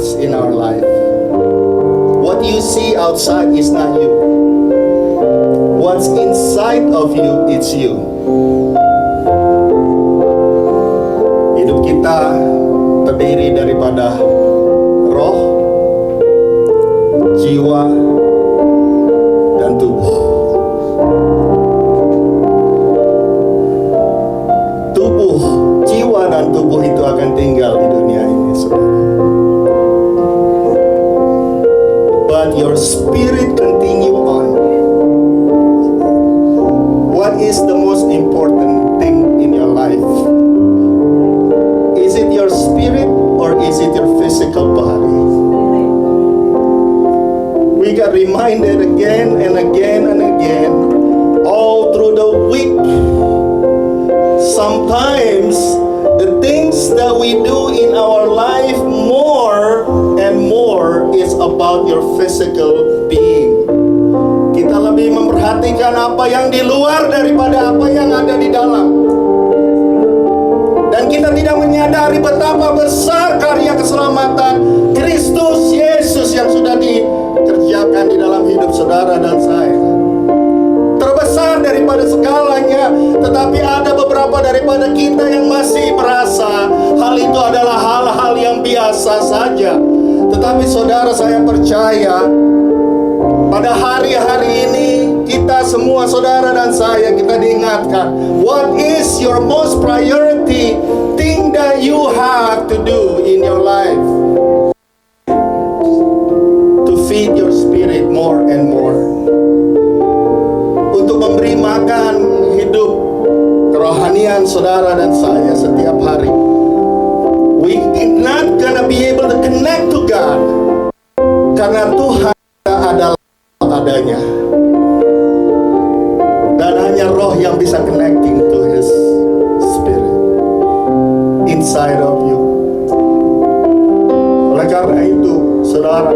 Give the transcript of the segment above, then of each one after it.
works in our life. What you see outside is not you. What's inside of you, it's you. Hidup kita terdiri daripada roh, jiwa, dan tubuh. Tubuh, jiwa, dan tubuh itu akan tinggal di dunia ini, saudara. But your spirit continue on. What is the most important thing in your life? Is it your spirit or is it your physical body? We got reminded again and again and again all through the week. Sometimes the things that we do in our life more and more is about your physical being. Kita lebih memperhatikan apa yang di luar daripada apa yang ada di dalam. Dan kita tidak menyadari betapa besar karya keselamatan Kristus Yesus yang sudah dikerjakan di dalam hidup saudara dan saya. Terbesar daripada segalanya, tetapi ada beberapa daripada kita yang masih merasa hal itu adalah hal-hal yang biasa saja. Tetapi saudara, saya percaya pada hari-hari ini kita semua, saudara dan saya, kita diingatkan, what is your most priority thing that you have to do in your life to feed your spirit more and more, untuk memberi makan hidup kerohanian saudara dan saya setiap hari. We not gonna be able to connect to God karena Tuhan adalah adanya, dan hanya roh yang bisa connecting to His Spirit inside of you. Oleh karena itu, saudara,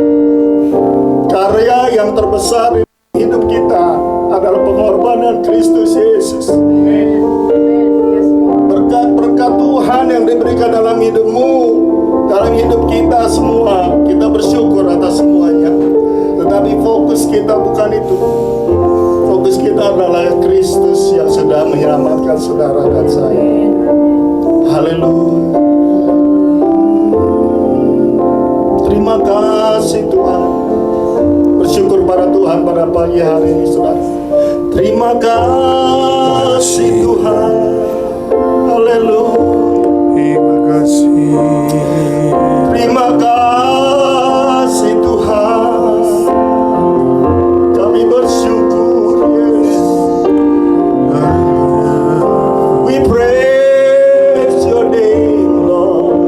karya yang terbesar di hidup kita adalah pengorbanan Kristus Yesus. Berkat-berkat Tuhan yang diberikan dalam hidupmu, dalam hidup kita semua, kita bersyukur atas semuanya. Tetapi fokus kita bukan itu. Fokus kita adalah Kristus yang sudah menyelamatkan saudara dan saya. Haleluya. Terima kasih Tuhan. Bersyukur pada Tuhan pada pagi hari ini, saudara. Terima kasih Tuhan. Haleluya. Terima kasih. Terima kasih Tuhan. Kami bersyukur, Yesus. We praise your name, Lord.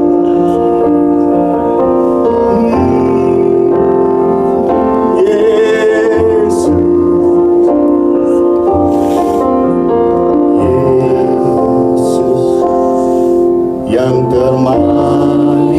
Yesus. Yesus yang termanis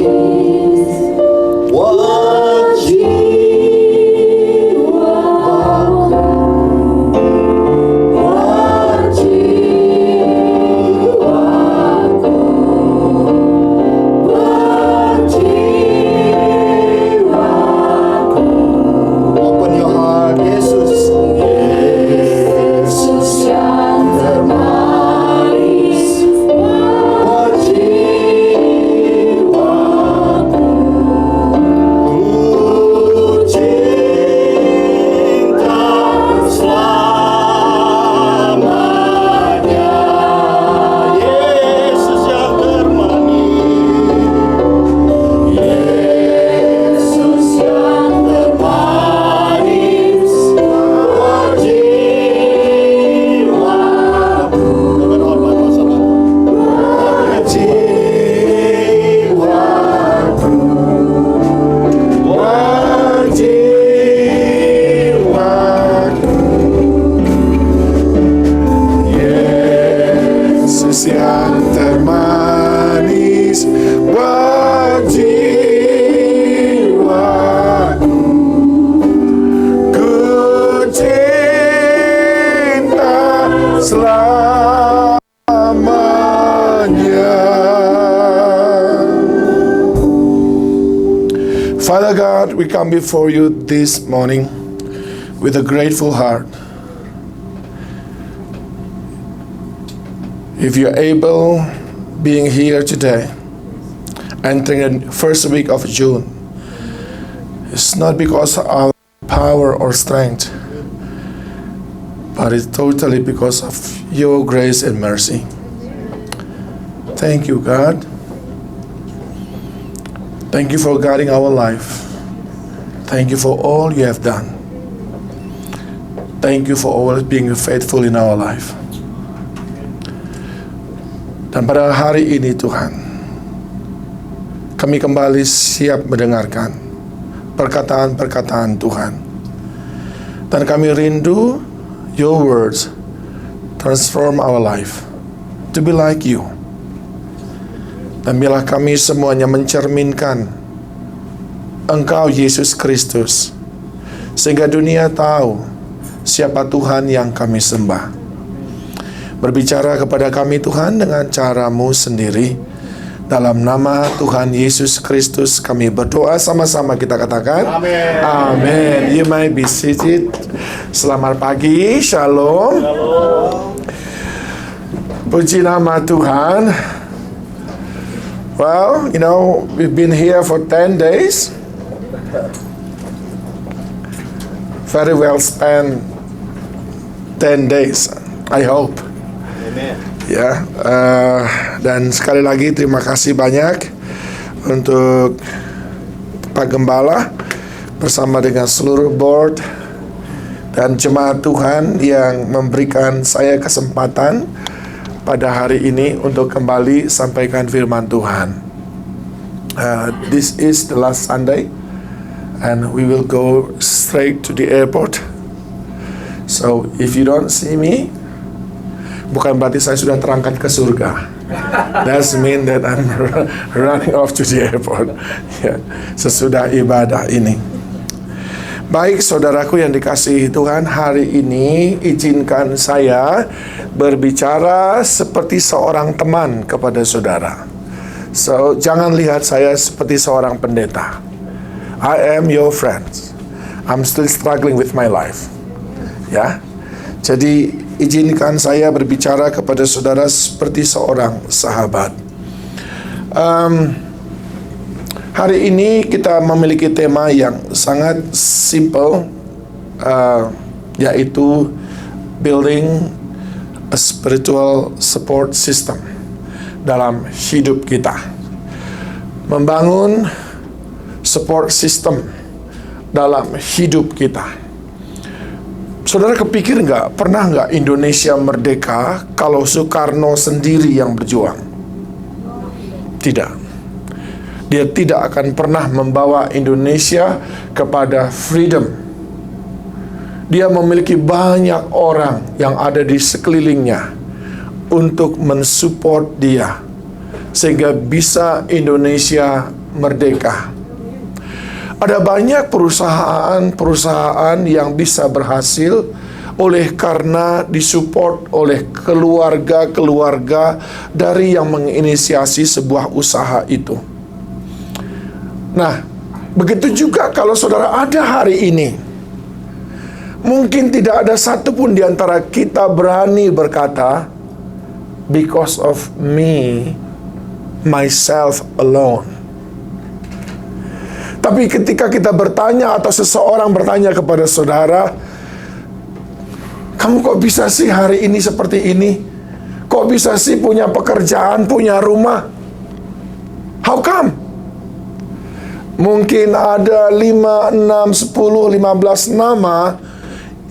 Father God, we come before you this morning with a grateful heart. If you're able, being here today, entering the first week of June, it's not because of our power or strength, but it's totally because of your grace and mercy. Thank you, God. Thank you for guiding our life. Thank you for all you have done. Thank you for always being faithful in our life. Dan pada hari ini Tuhan, kami kembali siap mendengarkan perkataan-perkataan Tuhan. Dan kami rindu your words transform our life to be like you. Dan biarlah kami semuanya mencerminkan Engkau Yesus Kristus, sehingga dunia tahu siapa Tuhan yang kami sembah. Berbicara kepada kami Tuhan dengan cara-Mu sendiri. Dalam nama Tuhan Yesus Kristus kami berdoa, sama-sama kita katakan Amin. Amin. You may be seated. Selamat pagi, shalom. Puji nama Tuhan. Well, you know, we've been here for 10 days. Very well spent 10 days, I hope. Amen. Ya, dan sekali lagi terima kasih banyak untuk Pak Gembala bersama dengan seluruh board dan jemaat Tuhan yang memberikan saya kesempatan pada hari ini untuk kembali sampaikan firman Tuhan. This is the last Sunday and we will go straight to the airport. So if you don't see me, bukan berarti saya sudah terangkat ke surga. That's mean that I'm running off to the airport. Ya, sesudah ibadah ini. Baik saudaraku yang dikasihi Tuhan, hari ini izinkan saya berbicara seperti seorang teman kepada saudara. So, jangan lihat saya seperti seorang pendeta. I am your friend. I'm still struggling with my life. Ya. Jadi izinkan saya berbicara kepada saudara seperti seorang sahabat. Hari ini kita memiliki tema yang sangat simple, yaitu building a spiritual support system dalam hidup kita. Membangun support system dalam hidup kita. Saudara kepikir pernah nggak Indonesia merdeka kalau Soekarno sendiri yang berjuang? Tidak. Dia tidak akan pernah membawa Indonesia kepada freedom. Dia memiliki banyak orang yang ada di sekelilingnya untuk mensupport dia sehingga bisa Indonesia merdeka. Ada banyak perusahaan-perusahaan yang bisa berhasil oleh karena disupport oleh keluarga-keluarga dari yang menginisiasi sebuah usaha itu. Nah, begitu juga kalau saudara ada hari ini, mungkin tidak ada satupun di antara kita berani berkata, because of me, myself alone. Tapi ketika kita bertanya atau seseorang bertanya kepada saudara, kamu kok bisa sih hari ini seperti ini? Kok bisa sih punya pekerjaan, punya rumah? How come? Mungkin ada 5, 6, 10, 15 nama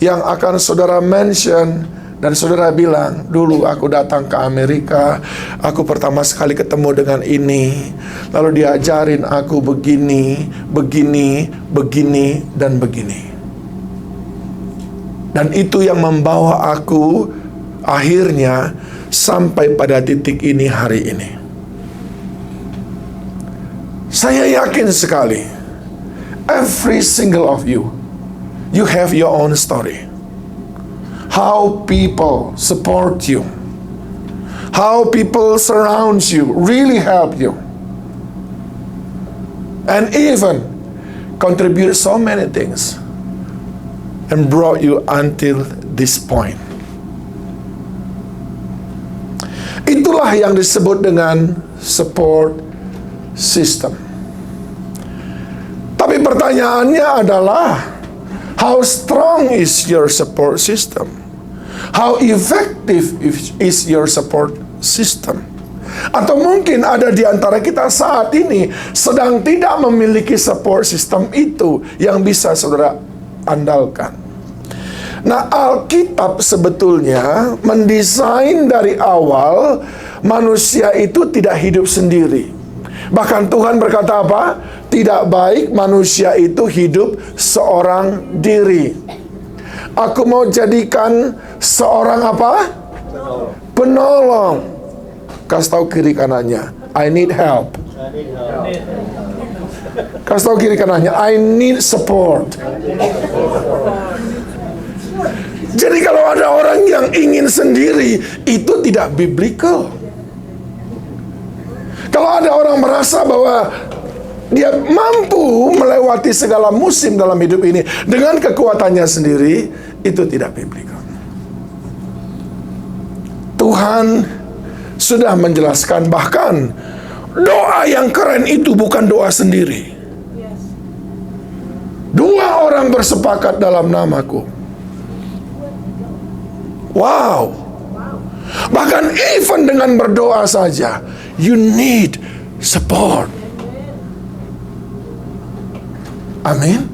yang akan saudara mention dan saudara bilang, dulu aku datang ke Amerika, aku pertama sekali ketemu dengan ini, lalu diajarin aku begini, begini, begini, dan begini. Dan itu yang membawa aku akhirnya sampai pada titik ini hari ini. Saya yakin sekali, every single of you have your own story. How people support you, how people surround you, really help you. And even contributed so many things and brought you until this point. Itulah yang disebut dengan support system. Tapi pertanyaannya adalah, how strong is your support system? How effective is your support system? Atau mungkin ada di antara kita saat ini sedang tidak memiliki support system itu yang bisa saudara andalkan. Nah, Alkitab sebetulnya mendesain dari awal manusia itu tidak hidup sendiri. Bahkan Tuhan berkata apa? Tidak baik manusia itu hidup seorang diri. Aku mau jadikan seorang apa? Penolong. Kasih tahu kiri kanannya, I need help. Kasih tahu kiri kanannya, I need support. Jadi kalau ada orang yang ingin sendiri, itu tidak biblical. Kalau ada orang merasa bahwa dia mampu melewati segala musim dalam hidup ini dengan kekuatannya sendiri, itu tidak biblical. Tuhan sudah menjelaskan, bahkan doa yang keren itu bukan doa sendiri. Dua orang bersepakat dalam namaku. Wow. Bahkan even dengan berdoa saja, you need support. Amin.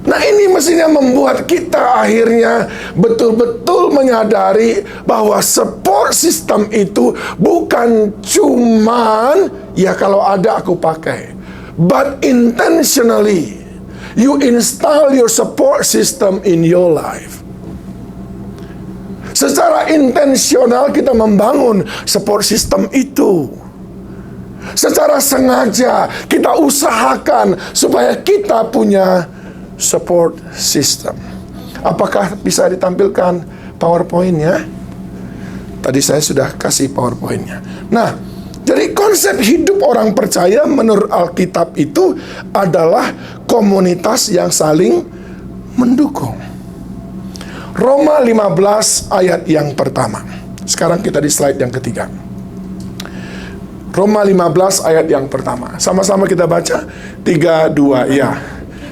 Nah, ini mestinya membuat kita akhirnya betul-betul menyadari bahwa support system itu bukan cuman ya kalau ada aku pakai, but intentionally you install your support system in your life. Secara intensional kita membangun support system itu. Secara sengaja kita usahakan supaya kita punya support system. Apakah bisa ditampilkan PowerPoint-nya? Tadi saya sudah kasih PowerPoint-nya. Nah, jadi konsep hidup orang percaya menurut Alkitab itu adalah komunitas yang saling mendukung. Roma 15 ayat yang pertama. Sekarang kita di slide yang ketiga. Roma 15 ayat yang pertama. Sama-sama kita baca. 3, 2, ya.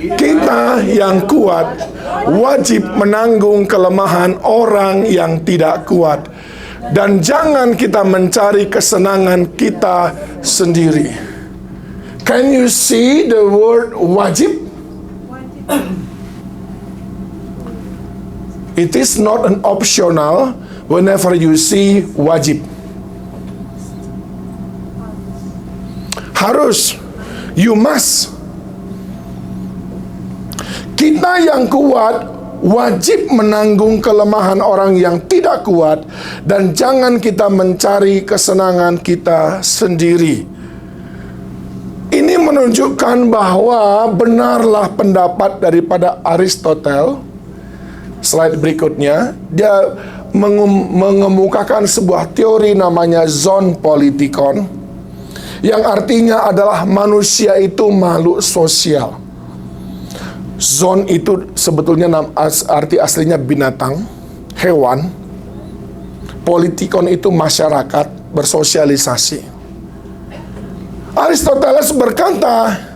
Kita yang kuat wajib menanggung kelemahan orang yang tidak kuat. Dan jangan kita mencari kesenangan kita sendiri. Can you see the word wajib? It is not an optional whenever you see wajib. Harus, you must. Kita yang kuat wajib menanggung kelemahan orang yang tidak kuat, dan jangan kita mencari kesenangan kita sendiri. Ini menunjukkan bahwa benarlah pendapat daripada Aristoteles. Slide berikutnya, dia mengemukakan sebuah teori namanya zon politikon, yang artinya adalah manusia itu makhluk sosial. Zon itu sebetulnya arti aslinya binatang, hewan. Politikon itu masyarakat, bersosialisasi. Aristoteles berkata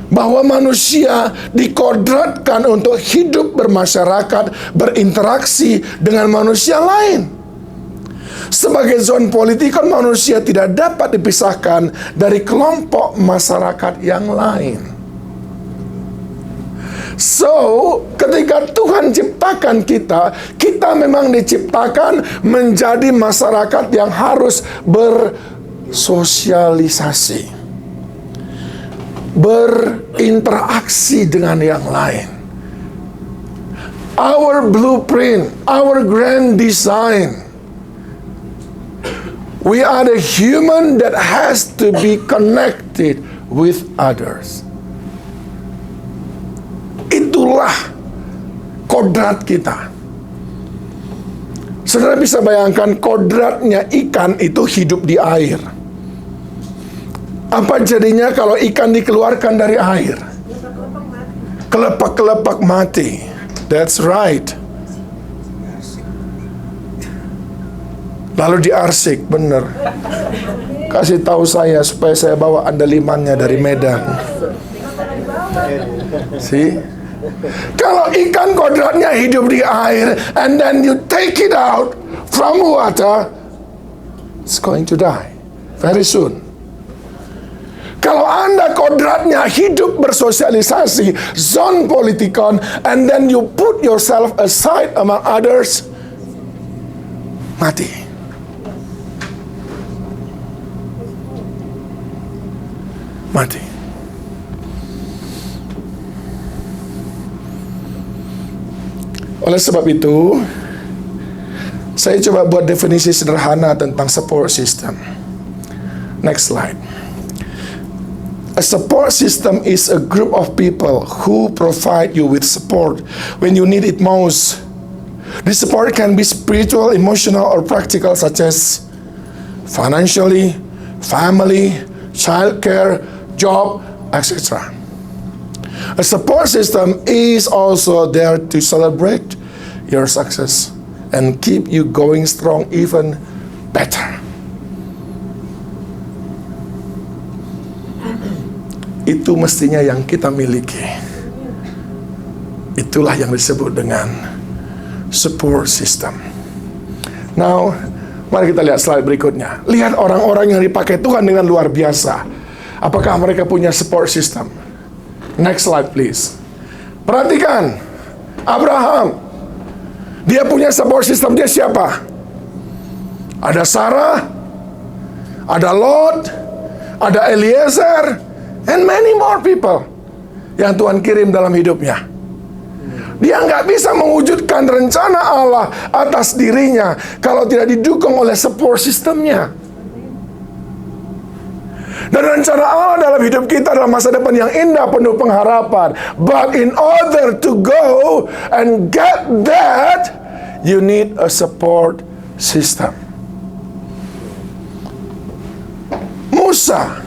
bahwa manusia dikodratkan untuk hidup bermasyarakat, berinteraksi dengan manusia lain. Sebagai zon politikon, manusia tidak dapat dipisahkan dari kelompok masyarakat yang lain. So, ketika Tuhan ciptakan kita, kita memang diciptakan menjadi masyarakat yang harus bersosialisasi, berinteraksi dengan yang lain. Our blueprint, our grand design, we are the human that has to be connected with others. Itulah kodrat kita. Saudara bisa bayangkan kodratnya ikan itu hidup di air. Apa jadinya kalau ikan dikeluarkan dari air? Kelepak-kelepak mati. That's right. Lalu diarsik, bener. Kasih tahu saya supaya saya bawa andalimannya dari Medan. See? Kalau ikan kodratnya hidup di air, and then you take it out from water, it's going to die very soon. Kalau Anda kodratnya hidup bersosialisasi, zone politikon, and then you put yourself aside among others, mati. Mati. Oleh sebab itu, saya coba buat definisi sederhana tentang support system. Next slide. A support system is a group of people who provide you with support when you need it most. This support can be spiritual, emotional, or practical, such as financially, family, childcare, job, etc. A support system is also there to celebrate your success and keep you going strong even better. Itu mestinya yang kita miliki. Itulah yang disebut dengan support system. Now, mari kita lihat slide berikutnya. Lihat orang-orang yang dipakai Tuhan dengan luar biasa. Apakah mereka punya support system? Next slide please. Perhatikan Abraham. Dia punya support system. Dia siapa? Ada Sarah, ada Lot, ada Eliezer, and many more people yang Tuhan kirim dalam hidupnya. Dia nggak bisa mewujudkan rencana Allah atas dirinya kalau tidak didukung oleh support systemnya. Dan rencana Allah dalam hidup kita adalah masa depan yang indah, penuh pengharapan. But in order to go and get that, you need a support system. Musa,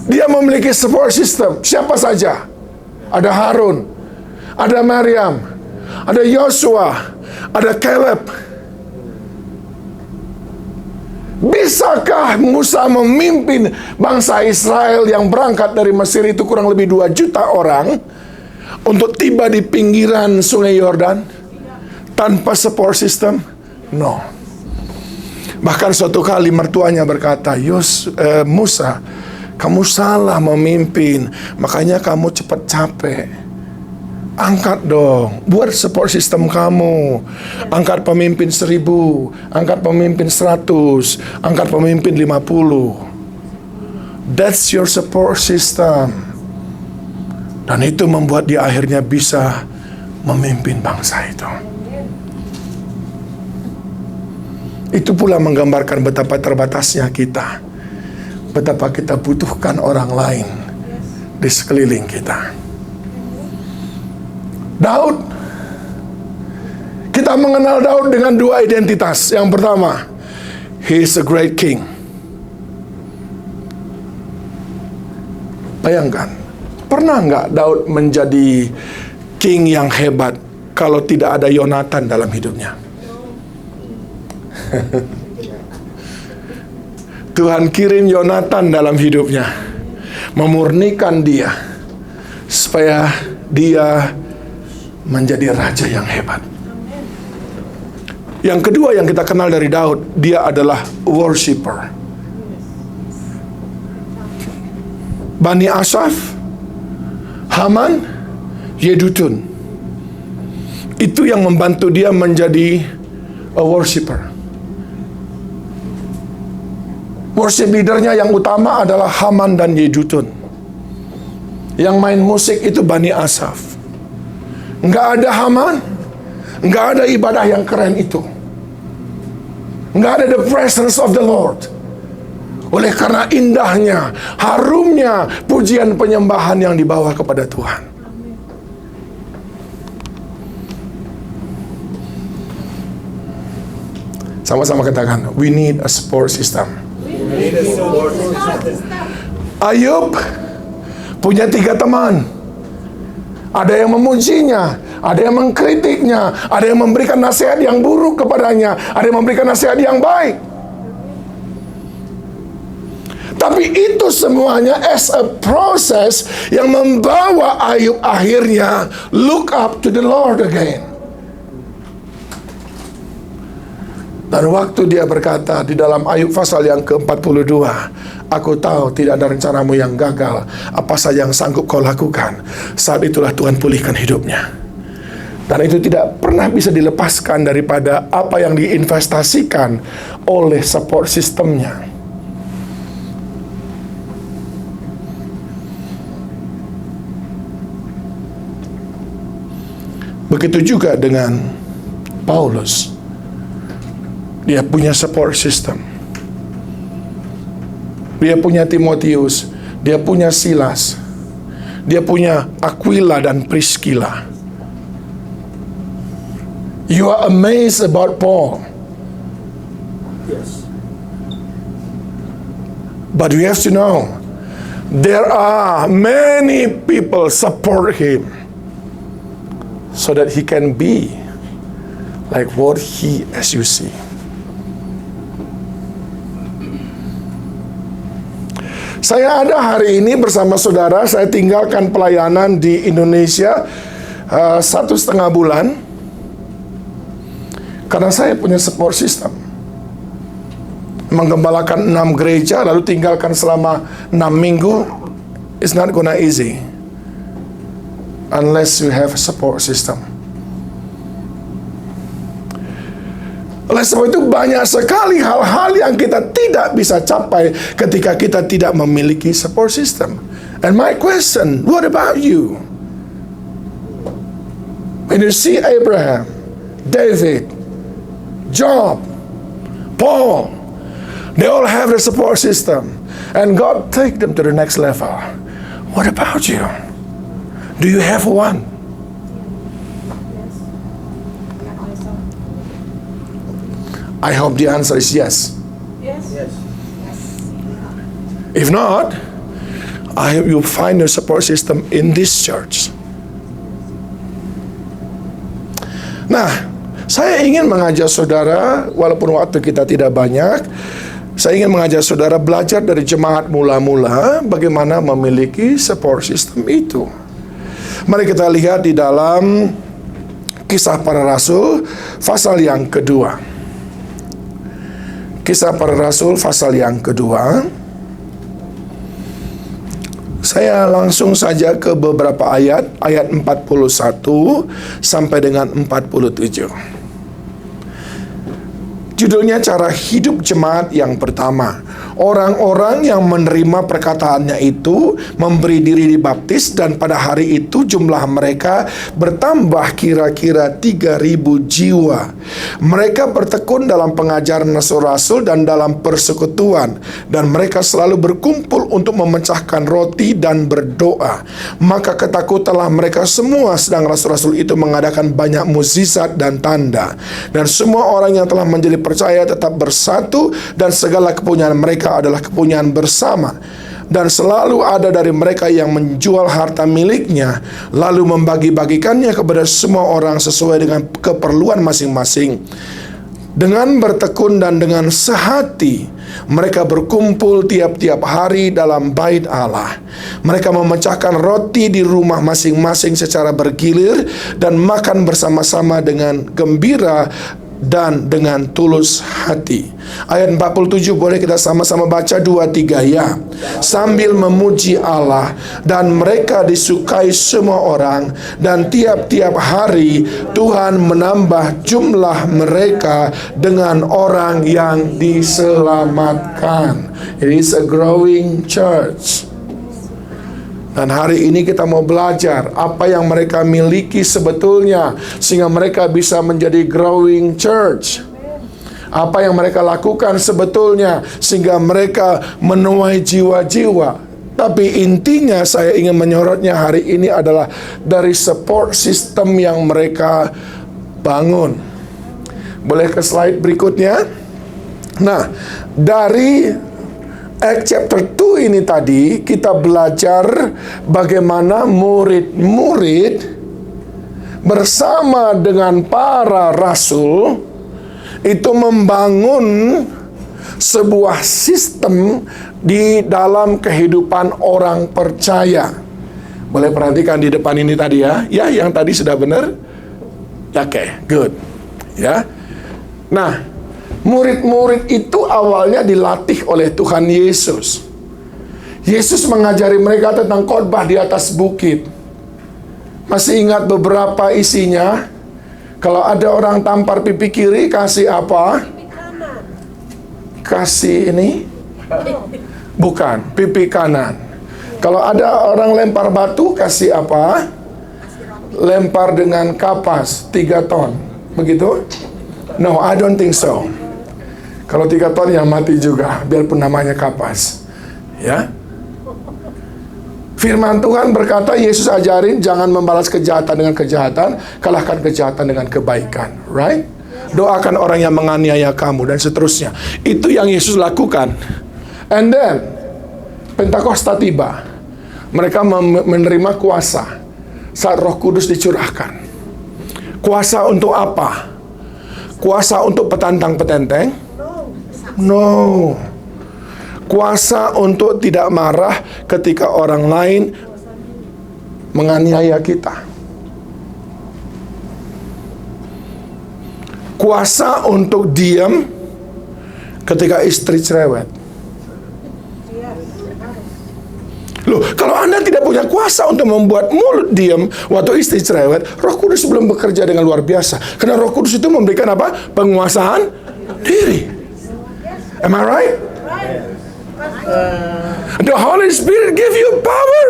dia memiliki support system. Siapa saja? Ada Harun, ada Maryam, ada Yosua, ada Caleb. Bisakah Musa memimpin bangsa Israel yang berangkat dari Mesir itu kurang lebih 2 juta orang untuk tiba di pinggiran sungai Yordan tanpa support system? No. Bahkan suatu kali mertuanya berkata, Musa, kamu salah memimpin, makanya kamu cepat capek. Angkat dong, buat support system kamu. Angkat pemimpin 1000, angkat pemimpin 100, angkat pemimpin 50. That's your support system. Dan itu membuat dia akhirnya bisa memimpin bangsa itu. Itu pula menggambarkan betapa terbatasnya kita, betapa kita butuhkan orang lain di sekeliling kita. Daud, kita mengenal Daud dengan 2 identitas. Yang pertama, he is a great king. Bayangkan, pernah nggak Daud menjadi king yang hebat kalau tidak ada Yonatan dalam hidupnya? Tuhan kirim Yonatan dalam hidupnya, memurnikan dia supaya dia menjadi raja yang hebat. Yang kedua yang kita kenal dari Daud, dia adalah worshipper. Bani Asaf, Haman, Yedutun, itu yang membantu dia menjadi a worshipper. Worship leadernya yang utama adalah Haman dan Yedutun. Yang main musik itu Bani Asaf. Nggak ada Haman, nggak ada ibadah yang keren itu, nggak ada the presence of the Lord. Oleh karena indahnya, harumnya pujian penyembahan yang dibawa kepada Tuhan. Sama-sama katakan, we need a support system. Ayub punya 3 teman. Ada yang memujinya, ada yang mengkritiknya, ada yang memberikan nasihat yang buruk kepadanya, ada yang memberikan nasihat yang baik. Tapi itu semuanya as a process yang membawa Ayub akhirnya look up to the Lord again. Dan waktu dia berkata di dalam Ayub pasal yang ke-42, aku tahu tidak ada rencanamu yang gagal, apa saja yang sanggup kau lakukan. Saat itulah Tuhan pulihkan hidupnya. Dan itu tidak pernah bisa dilepaskan daripada apa yang diinvestasikan oleh support sistemnya. Begitu juga dengan Paulus. Dia punya support system. Dia punya Timotius, dia punya Silas, dia punya Aquila dan Priscilla. You are amazed about Paul. Yes. But you have to know, there are many people support him so that he can be like what he as you see. Saya ada hari ini bersama saudara. Saya tinggalkan pelayanan di Indonesia 1,5 bulan karena saya punya support system. Menggembalakan 6 gereja lalu tinggalkan selama 6 minggu, it's not gonna easy unless you have a support system. Oleh sebab itu banyak sekali hal-hal yang kita tidak bisa capai ketika kita tidak memiliki support system. And my question, what about you? When you see Abraham, David, Job, Paul, they all have the support system. And God take them to the next level. What about you? Do you have one? I hope the answer is yes. Yes. If not, I hope you find your support system in this church. Nah, saya ingin mengajak saudara, walaupun waktu kita tidak banyak, saya ingin mengajak saudara belajar dari jemaat mula-mula bagaimana memiliki support system itu. Mari kita lihat di dalam Kisah Para Rasul pasal yang kedua. Kisah Para Rasul pasal yang kedua. Saya langsung saja ke beberapa ayat 41 sampai dengan 47. Judulnya cara hidup jemaat yang pertama. Orang-orang yang menerima perkataannya itu memberi diri dibaptis, dan pada hari itu jumlah mereka bertambah kira-kira 3.000 jiwa. Mereka bertekun dalam pengajaran rasul-rasul dan dalam persekutuan, dan mereka selalu berkumpul untuk memecahkan roti dan berdoa. Maka ketakutanlah mereka semua, sedang rasul-rasul itu mengadakan banyak mukjizat dan tanda. Dan semua orang yang telah menjadi percaya tetap bersatu, dan segala kepunyaan mereka adalah kepunyaan bersama. Dan selalu ada dari mereka yang menjual harta miliknya, lalu membagi-bagikannya kepada semua orang sesuai dengan keperluan masing-masing. Dengan bertekun dan dengan sehati, mereka berkumpul tiap-tiap hari dalam bait Allah. Mereka memecahkan roti di rumah masing-masing secara bergilir, dan makan bersama-sama dengan gembira dan dengan tulus hati. Ayat 47 boleh kita sama-sama baca 2-3 ya. Sambil memuji Allah, dan mereka disukai semua orang, dan tiap-tiap hari Tuhan menambah jumlah mereka dengan orang yang diselamatkan. It is a growing church. Dan hari ini kita mau belajar apa yang mereka miliki sebetulnya sehingga mereka bisa menjadi growing church. Apa yang mereka lakukan sebetulnya sehingga mereka menuai jiwa-jiwa. Tapi intinya saya ingin menyorotnya hari ini adalah dari support system yang mereka bangun. Boleh ke slide berikutnya? Nah, dari Acts chapter 2 ini tadi kita belajar bagaimana murid-murid bersama dengan para rasul itu membangun sebuah sistem di dalam kehidupan orang percaya. Boleh perhatikan di depan ini tadi ya. Ya, yang tadi sudah benar? Oke, good. Ya. Nah, murid-murid itu awalnya dilatih oleh Tuhan Yesus. Yesus mengajari mereka tentang khotbah di atas bukit. Masih ingat beberapa isinya? Kalau ada orang tampar pipi kiri, kasih apa? Kasih ini? Bukan, pipi kanan. Kalau ada orang lempar batu, kasih apa? Lempar dengan kapas 3 ton. Begitu? No, I don't think so. Kalau 3 ton ya mati juga, biarpun namanya kapas. Ya. Firman Tuhan berkata, Yesus ajarin jangan membalas kejahatan dengan kejahatan, kalahkan kejahatan dengan kebaikan. Right? Doakan orang yang menganiaya kamu dan seterusnya. Itu yang Yesus lakukan. And then Pentakosta tiba. Mereka menerima kuasa saat Roh Kudus dicurahkan. Kuasa untuk apa? Kuasa untuk petantang petenteng? No. Kuasa untuk tidak marah ketika orang lain menganiaya kita. Kuasa untuk diam ketika istri cerewet. Loh, kalau Anda tidak punya kuasa untuk membuat mulut diam waktu istri cerewet, Roh Kudus belum bekerja dengan luar biasa. Karena Roh Kudus itu memberikan apa? Penguasaan diri. Am I right? The Holy Spirit give you power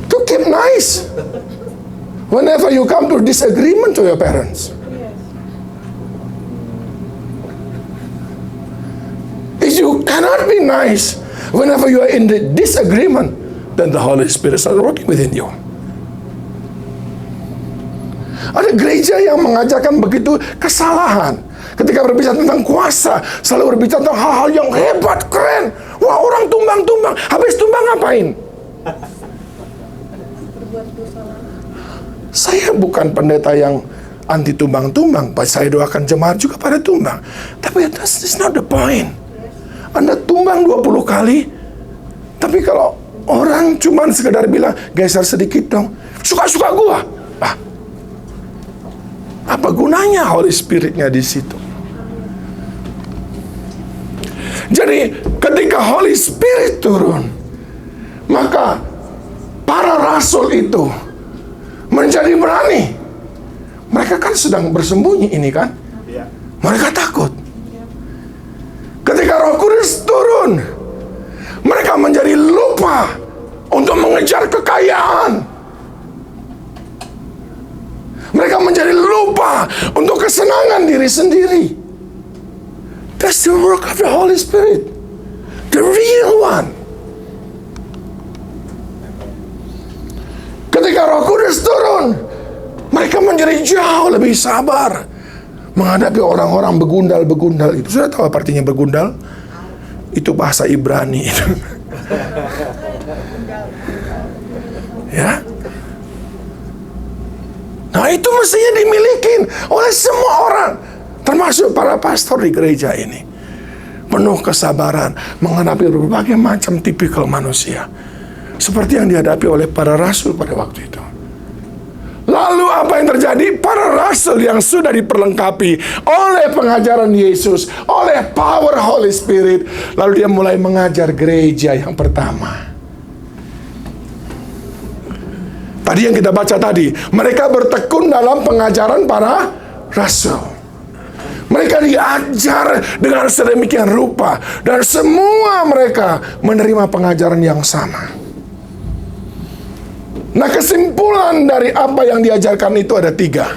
to keep nice whenever you come to disagreement to your parents. If you cannot be nice whenever you are in the disagreement, then the Holy Spirit starts working within you. Ada gereja yang mengajarkan begitu kesalahan. Ketika berbicara tentang kuasa, selalu berbicara tentang hal-hal yang hebat, keren. Wah, orang tumbang-tumbang. Habis tumbang ngapain? Saya bukan pendeta yang anti tumbang-tumbang. Saya doakan jemaat juga pada tumbang. Tapi that's not the point. Anda tumbang 20 kali, tapi kalau orang cuman sekedar bilang, geser sedikit dong, suka-suka gua. Apa gunanya Holy Spirit-nya di situ? Jadi ketika Holy Spirit turun, maka para rasul itu menjadi berani. Mereka kan sedang bersembunyi ini kan? Mereka takut. Ketika Roh Kudus turun, mereka menjadi lupa untuk mengejar kekayaan. Mereka menjadi lupa untuk kesenangan diri sendiri. That's the work of the Holy Spirit. The real one. Ketika Roh Kudus turun, mereka menjadi jauh lebih sabar menghadapi orang-orang begundal-begundal itu. Sudah tahu apa artinya begundal? Itu bahasa Ibrani itu. Ya. Nah, itu mestinya dimiliki oleh semua orang, termasuk para pastor di gereja ini. Penuh kesabaran menghadapi berbagai macam tipikal manusia, seperti yang dihadapi oleh para rasul pada waktu itu. Lalu apa yang terjadi? Para rasul yang sudah diperlengkapi oleh pengajaran Yesus, oleh power Holy Spirit, lalu dia mulai mengajar gereja yang pertama. Tadi yang kita baca tadi, mereka bertekun dalam pengajaran para rasul. Mereka diajar dengan sedemikian rupa, dan semua mereka menerima pengajaran yang sama. Nah, kesimpulan dari apa yang diajarkan itu ada 3.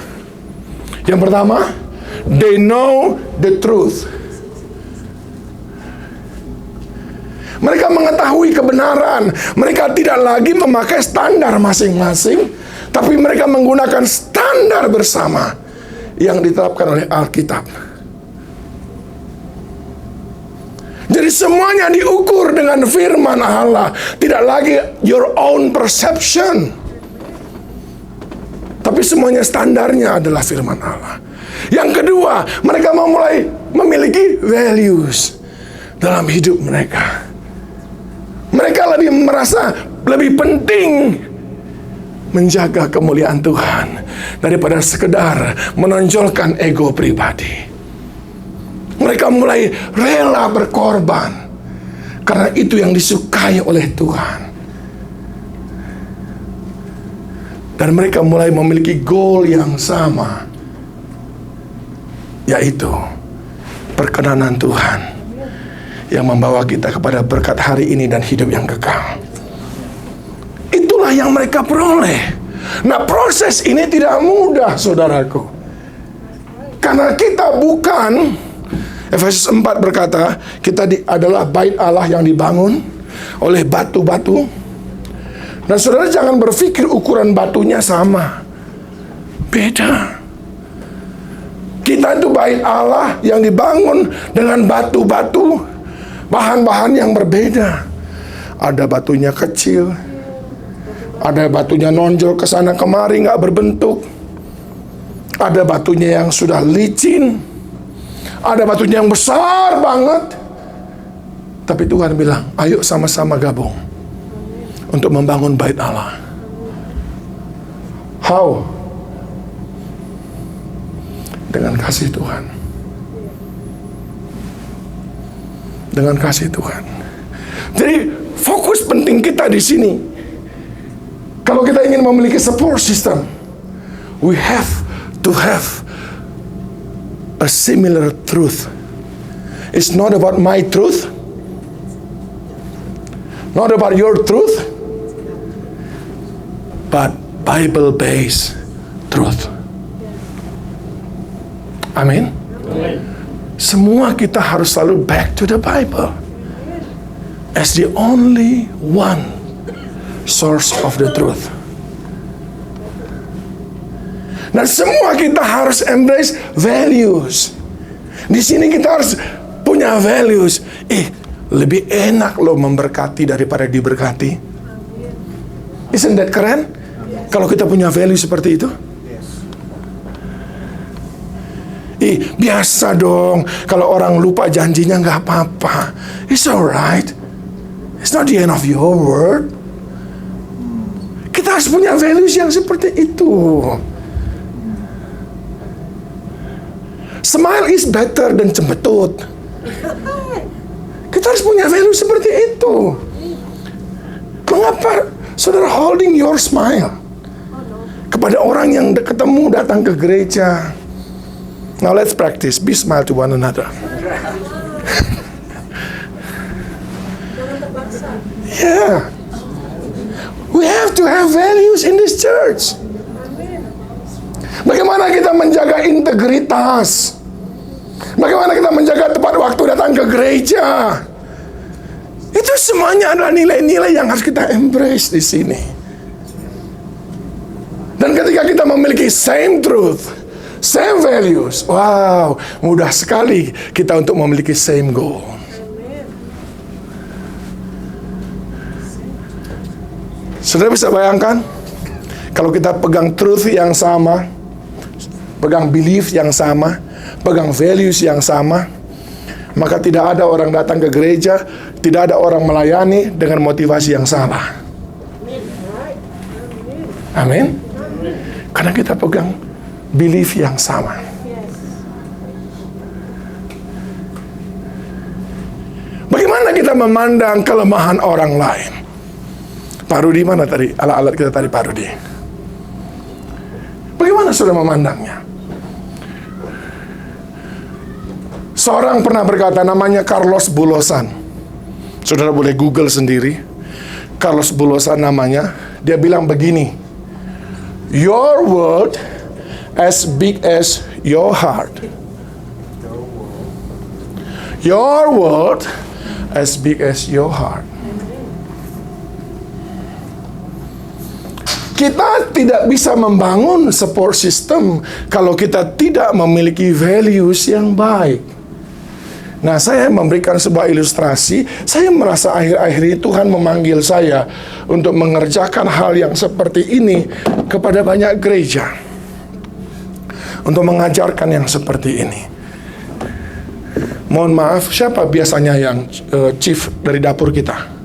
Yang pertama, they know the truth. Mereka mengetahui kebenaran. Mereka tidak lagi memakai standar masing-masing, tapi mereka menggunakan standar bersama yang ditetapkan oleh Alkitab. Jadi semuanya diukur dengan firman Allah. Tidak lagi your own perception. Tapi semuanya standarnya adalah firman Allah. Yang kedua, mereka mau mulai memiliki values dalam hidup mereka. Mereka merasa lebih penting menjaga kemuliaan Tuhan daripada sekedar menonjolkan ego pribadi. Mereka mulai rela berkorban karena itu yang disukai oleh Tuhan. Dan mereka mulai memiliki goal yang sama, yaitu perkenanan Tuhan yang membawa kita kepada berkat hari ini dan hidup yang kekal. Itulah yang mereka peroleh. Nah, proses ini tidak mudah, saudaraku. Karena kita bukan, Efesus 4 berkata, kita adalah bait Allah yang dibangun oleh batu-batu. Dan saudara jangan berpikir ukuran batunya sama. Beda. Kita itu bait Allah yang dibangun dengan batu-batu, bahan-bahan yang berbeda. Ada batunya kecil, ada batunya nonjol ke sana kemari nggak berbentuk, ada batunya yang sudah licin, ada batunya yang besar banget. Tapi Tuhan bilang, ayo sama-sama gabung untuk membangun bait Allah. How? Dengan kasih Tuhan. Dengan kasih Tuhan. Jadi fokus penting kita di sini. Kalau kita ingin memiliki support system, we have to have a similar truth. It's not about my truth, not about your truth, but Bible-based truth. Amin. Semua kita harus selalu back to the Bible as the only one source of the truth. Dan semua kita harus embrace values. Di sini kita harus punya values. Lebih enak loh memberkati daripada diberkati. Isn't that keren? Kalau kita punya value seperti itu. Biasa dong kalau orang lupa janjinya, nggak apa-apa. It's alright. It's not the end of your word. Kita harus punya values yang seperti itu. Smile is better than cembetut. Kita harus punya value seperti itu. Mengapa saudara holding your smile kepada orang yang ketemu datang ke gereja? Now let's practice. Be smile to one another. Yeah. We have to have values in this church. Bagaimana kita menjaga integritas? Bagaimana kita menjaga tepat waktu datang ke gereja? Itu semuanya adalah nilai-nilai yang harus kita embrace di sini. Dan ketika kita memiliki same truth, same values, wow, mudah sekali kita untuk memiliki same goal. Saudara bisa bayangkan, kalau kita pegang truth yang sama, pegang belief yang sama, pegang values yang sama, maka tidak ada orang datang ke gereja, tidak ada orang melayani dengan motivasi yang salah. Amin. Karena kita pegang belief yang sama. Bagaimana kita memandang kelemahan orang lain? Pak Rudi mana tadi? Alat-alat kita tadi, Pak Rudi. Bagaimana sudah memandangnya? Seorang pernah berkata, namanya Carlos Bulosan. Saudara boleh Google sendiri. Carlos Bulosan namanya. Dia bilang begini, your world as big as your heart. Your world as big as your heart. Kita tidak bisa membangun support system kalau kita tidak memiliki values yang baik. Nah, saya memberikan sebuah ilustrasi. Saya merasa akhir-akhir ini Tuhan memanggil saya untuk mengerjakan hal yang seperti ini kepada banyak gereja, untuk mengajarkan yang seperti ini. Mohon maaf, siapa biasanya yang chief dari dapur kita?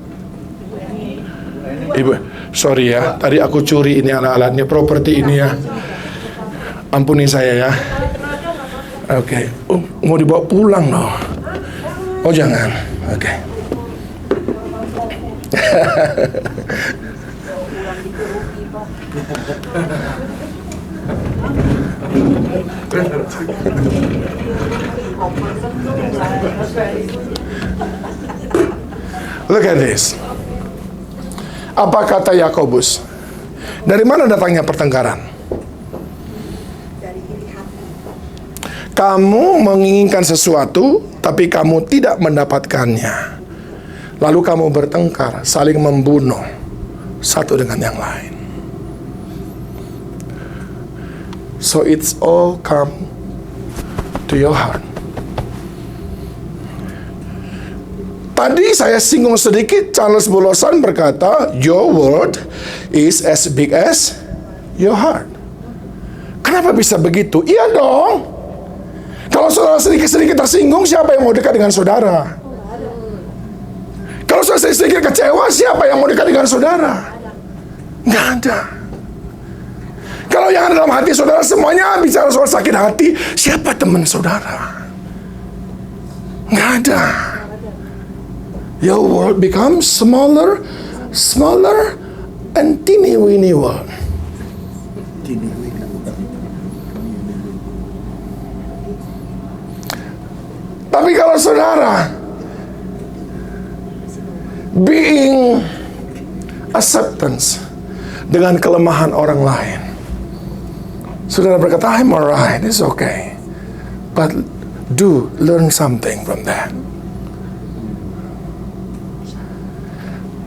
Ibu, sorry ya, tadi aku curi ini alat-alatnya, properti ini ya. Ampuni saya ya. Oke. Mau dibawa pulang loh. Oh jangan. Oke. Look at this. Apa kata Yakobus? Dari mana datangnya pertengkaran? Kamu menginginkan sesuatu, tapi kamu tidak mendapatkannya. Lalu kamu bertengkar, saling membunuh satu dengan yang lain. So it's all come to your heart. Tadi saya singgung sedikit, Charles Bolosan berkata, your word is as big as your heart. Kenapa bisa begitu? Iya dong. Kalau saudara sedikit-sedikit tersinggung, siapa yang mau dekat dengan saudara? Kalau saudara sedikit kecewa, siapa yang mau dekat dengan saudara? Nggak ada. Kalau yang ada dalam hati saudara semuanya bicara soal sakit hati, siapa teman saudara? Nggak ada. Your world becomes smaller, and teeny-weeny world. Tapi kalau saudara being acceptance dengan kelemahan orang lain, saudara berkata, I'm alright, it's okay, but do learn something from that.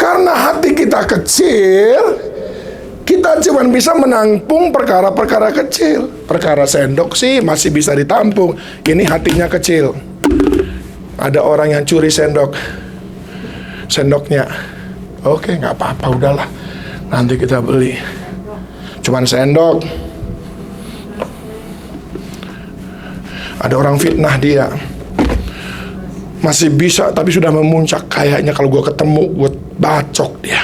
Karena hati kita kecil, kita cuma bisa menampung perkara-perkara kecil. Perkara sendok sih masih bisa ditampung. Ini hatinya kecil. Ada orang yang curi sendoknya. Oke, nggak apa-apa, udahlah. Nanti kita beli. Cuman sendok. Ada orang fitnah dia. Masih bisa, tapi sudah memuncak. Kayaknya kalau gue ketemu, gue bacok dia.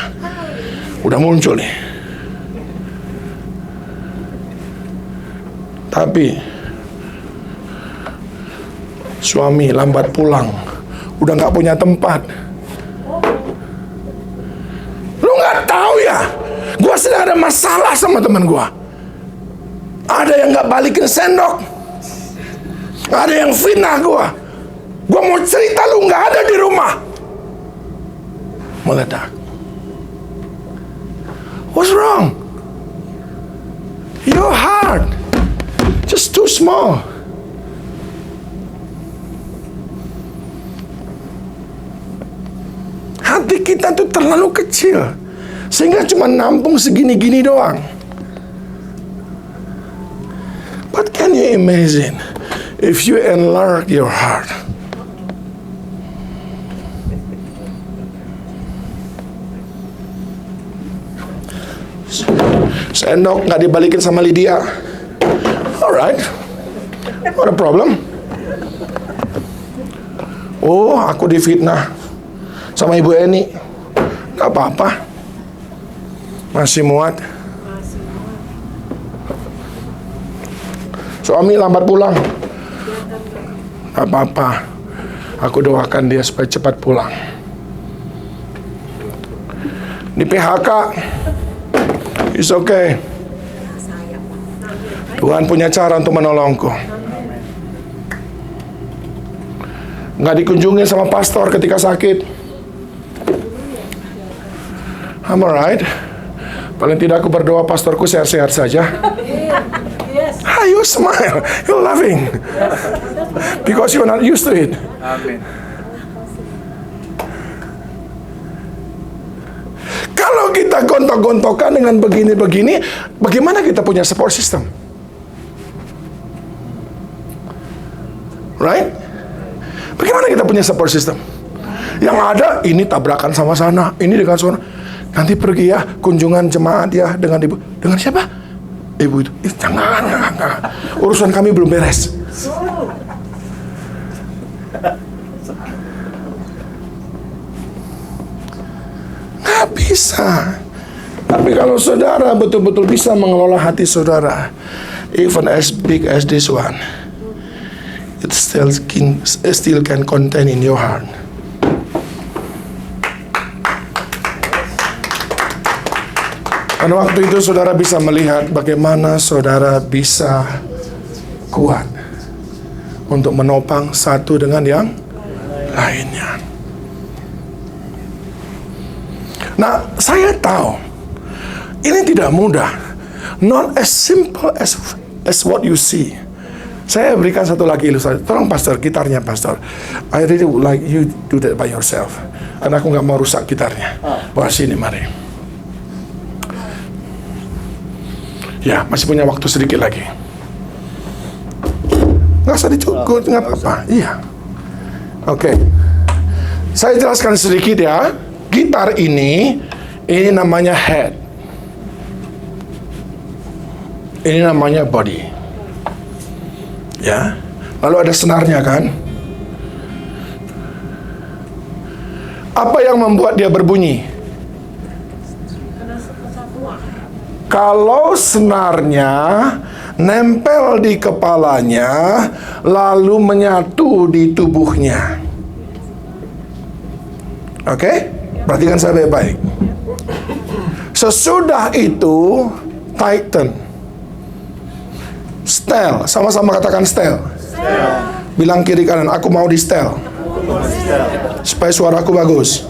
Udah muncul nih. Tapi suami lambat pulang, udah nggak punya tempat. Lu nggak tahu ya, gue sedang ada masalah sama teman gue. Ada yang nggak balikin sendok, ada yang fitnah gue. Gue mau cerita, lu nggak ada di rumah. Meledak. What's wrong? Your heart just too small. Hati kita tuh terlalu kecil, sehingga cuma nampung segini-gini doang. But can you imagine if you enlarge your heart? Sendok nggak dibalikin sama Lydia. Alright, not a problem. Oh, aku difitnah sama Ibu Eni. Nggak apa-apa. Masih muat. Suami lambat pulang. Nggak apa-apa. Aku doakan dia supaya cepat pulang. Di PHK, it's okay. Tuhan punya cara untuk menolongku. Nggak dikunjungin sama pastor ketika sakit. I'm alright. Paling tidak aku berdoa pastorku sehat-sehat saja. Ah, you smile, you're laughing, because you're not used to it. Amin. Kalau kita gontok-gontokan dengan begini-begini, bagaimana kita punya support system? Right? Bagaimana kita punya support system? Yang ada ini tabrakan sama sana, ini dengan sana. Nanti pergi ya kunjungan jemaat ya dengan ibu. Dengan siapa? Ibu itu. Jangan. Urusan kami belum beres. Nggak bisa. Tapi kalau saudara betul-betul bisa mengelola hati saudara, even as big as this one, it still can contain in your heart. Dan waktu itu saudara bisa melihat bagaimana saudara bisa kuat untuk menopang satu dengan yang lainnya. Nah, saya tahu ini tidak mudah, not as simple as what you see. Saya berikan satu lagi ilustrasi. Tolong pastor, gitarnya pastor. I really would like you do that by yourself. Karena aku nggak mau rusak gitarnya. Wah, sini mari. Ya, masih punya waktu sedikit lagi. Nggak usah dicukur, nggak apa-apa. Iya. Oke. Saya jelaskan sedikit ya. Gitar ini namanya head. Ini namanya body. Ya. Lalu ada senarnya kan? Apa yang membuat dia berbunyi? Kalau senarnya nempel di kepalanya, lalu menyatu di tubuhnya. Oke? Perhatikan saya baik-baik. Sesudah itu, tighten. Stel, sama-sama katakan stel. Bilang kiri kanan, aku mau di stel. Supaya suaraku bagus.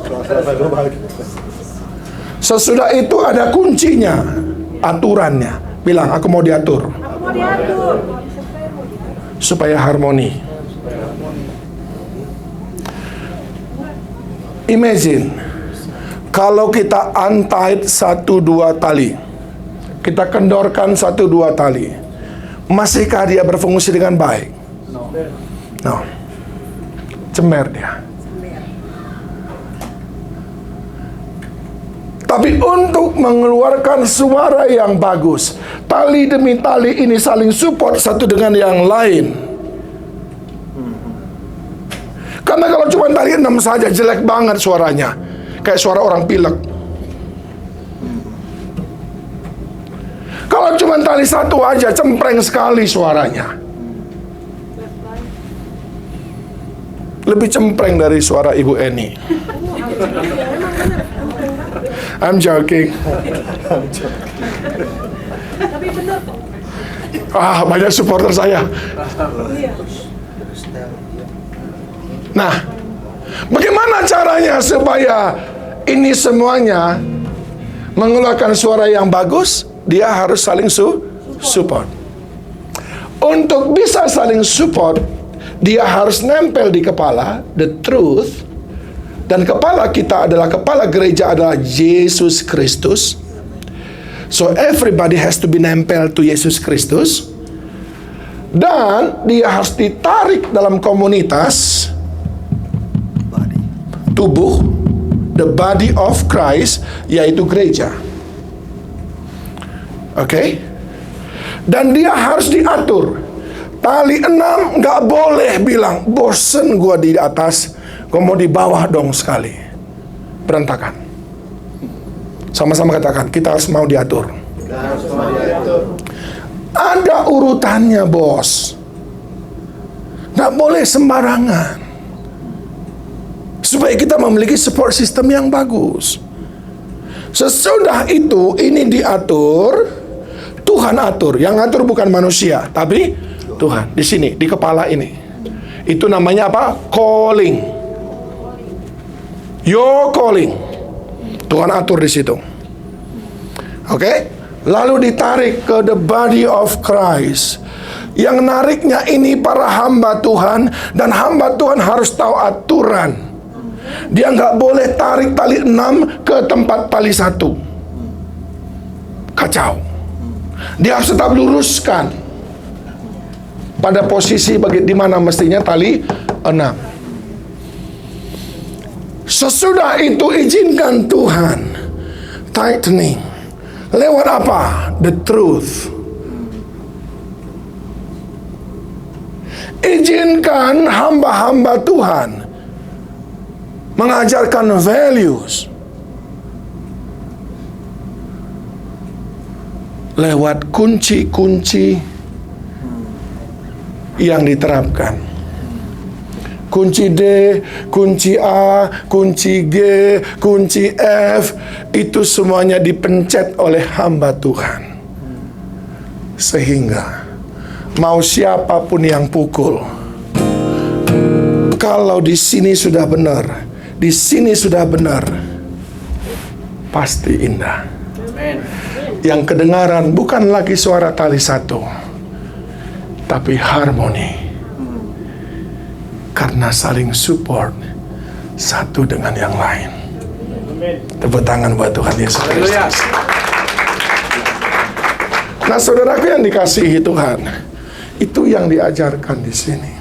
Sesudah itu ada kuncinya, aturannya. Bilang, aku mau diatur. Supaya harmoni. Imagine, kalau kita untied 1-2 tali, kita kendorkan 1-2 tali, masihkah dia berfungsi dengan baik? No. Cemer dia. Tapi untuk mengeluarkan suara yang bagus, tali demi tali ini saling support satu dengan yang lain. Karena kalau cuma tali 6 saja jelek banget suaranya, kayak suara orang pilek. Kalau cuma tali 1 aja cempreng sekali suaranya. Lebih cempreng dari suara Ibu Eni. I'm joking. Banyak supporter saya. Nah, bagaimana caranya supaya ini semuanya mengeluarkan suara yang bagus? Dia harus saling support. Untuk bisa saling support, dia harus nempel di kepala, the truth. Dan kepala kita adalah, kepala gereja adalah Yesus Kristus. So everybody has to be nempel to Yesus Kristus. Dan dia harus ditarik dalam komunitas tubuh, the body of Christ, yaitu gereja. Oke? Dan dia harus diatur. Tali 6 nggak boleh bilang, bosen gua di atas, gua mau di bawah dong sekali. Berantakan. Sama-sama katakan, kita harus mau diatur. Ada urutannya, bos. Nggak boleh sembarangan. Supaya kita memiliki support system yang bagus. Sesudah itu, ini diatur, Tuhan atur. Yang atur bukan manusia, tapi Tuhan. Di sini, di kepala ini. Itu namanya apa? Calling. Your calling. Tuhan atur di situ. Oke? Lalu ditarik ke the body of Christ. Yang nariknya ini para hamba Tuhan. Dan hamba Tuhan harus tahu aturan. Dia nggak boleh tarik tali 6 ke tempat tali 1. Kacau. Dia harus tetap luruskan pada posisi di mana mestinya tali 6. Sesudah itu izinkan Tuhan tightening. Lewat apa? The truth. Izinkan hamba-hamba Tuhan mengajarkan values lewat kunci-kunci yang diterapkan. Kunci D, kunci A, kunci G, kunci F, itu semuanya dipencet oleh hamba Tuhan. Sehingga mau siapapun yang pukul, kalau di sini sudah benar, di sini sudah benar, pasti indah. Yang kedengaran bukan lagi suara tali satu, tapi harmoni. Karena saling support satu dengan yang lain. Tepuk tangan buat Tuhan Yesus Kristus. Nah, saudaraku yang dikasihi Tuhan, itu yang diajarkan di sini.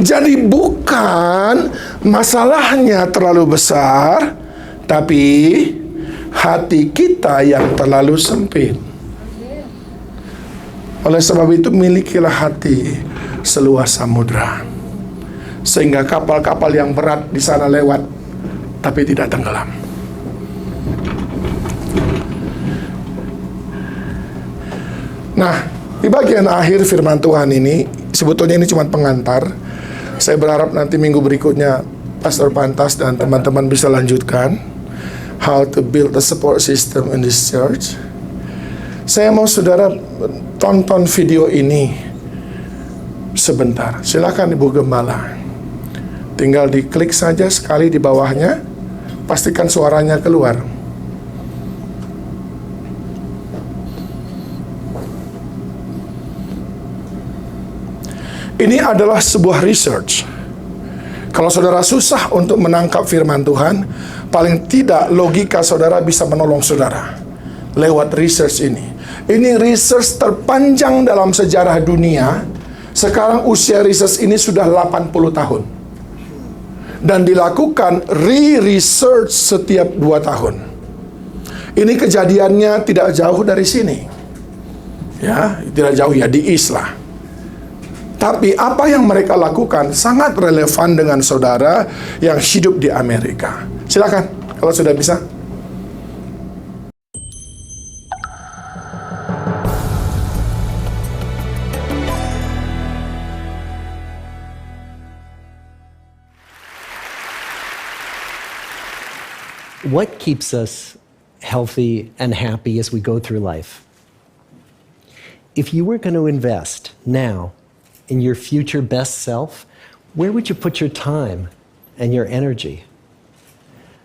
Jadi bukan masalahnya terlalu besar, tapi hati kita yang terlalu sempit. Oleh sebab itu milikilah hati seluas samudra, sehingga kapal-kapal yang berat di sana lewat, tapi tidak tenggelam. Nah, di bagian akhir firman Tuhan ini, sebetulnya ini cuma pengantar. Saya berharap nanti minggu berikutnya Pastor Pantas dan teman-teman bisa lanjutkan how to build a support system in this church. Saya mau saudara tonton video ini sebentar. Silakan Ibu Gembala. Tinggal diklik saja sekali di bawahnya. Pastikan suaranya keluar. Ini adalah sebuah research. Kalau saudara susah untuk menangkap firman Tuhan, paling tidak logika saudara bisa menolong saudara lewat research ini. Ini research terpanjang dalam sejarah dunia. Sekarang usia research ini sudah 80 tahun. Dan dilakukan re-research setiap 2 tahun. Ini kejadiannya tidak jauh dari sini. Ya, tidak jauh ya, di East lah. Tapi apa yang mereka lakukan sangat relevan dengan saudara yang hidup di Amerika. Silakan, kalau sudah bisa. What keeps us healthy and happy as we go through life? If you were going to invest now in your future best self, where would you put your time and your energy?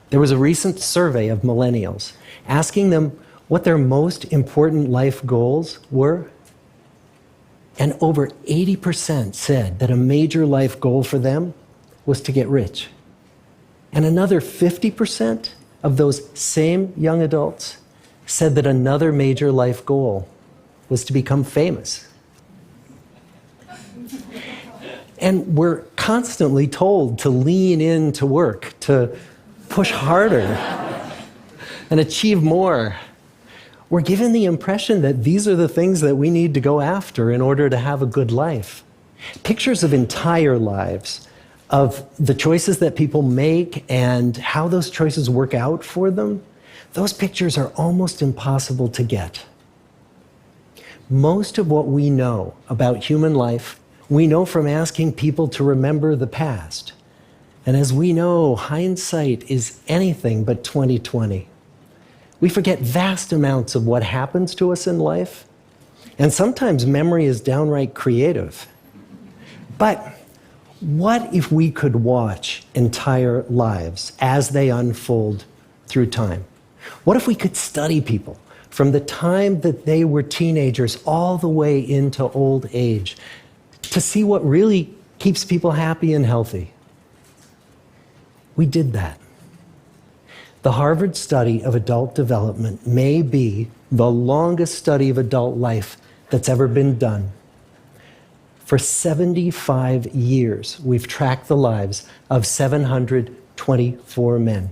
There was a recent survey of millennials asking them what their most important life goals were. And over 80% said that a major life goal for them was to get rich. And another 50% of those same young adults said that another major life goal was to become famous. And we're constantly told to lean into work, to push harder and achieve more. We're given the impression that these are the things that we need to go after in order to have a good life. Pictures of entire lives, of the choices that people make and how those choices work out for them, those pictures are almost impossible to get. Most of what we know about human life, we know from asking people to remember the past. And as we know, hindsight is anything but 20/20. We forget vast amounts of what happens to us in life, and sometimes memory is downright creative. But what if we could watch entire lives as they unfold through time? What if we could study people from the time that they were teenagers all the way into old age to see what really keeps people happy and healthy? We did that. The Harvard study of adult development may be the longest study of adult life that's ever been done. For 75 years, we've tracked the lives of 724 men.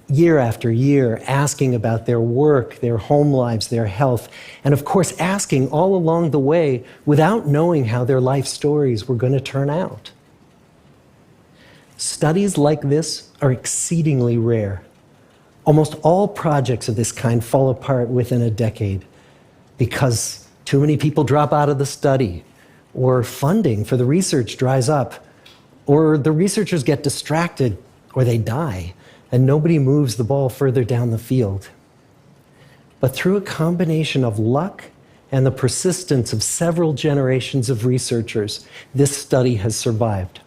Year after year, asking about their work, their home lives, their health, and of course, asking all along the way without knowing how their life stories were going to turn out. Studies like this are exceedingly rare. Almost all projects of this kind fall apart within a decade because too many people drop out of the study, or funding for the research dries up, or the researchers get distracted, or they die, and nobody moves the ball further down the field. But through a combination of luck and the persistence of several generations of researchers, this study has survived.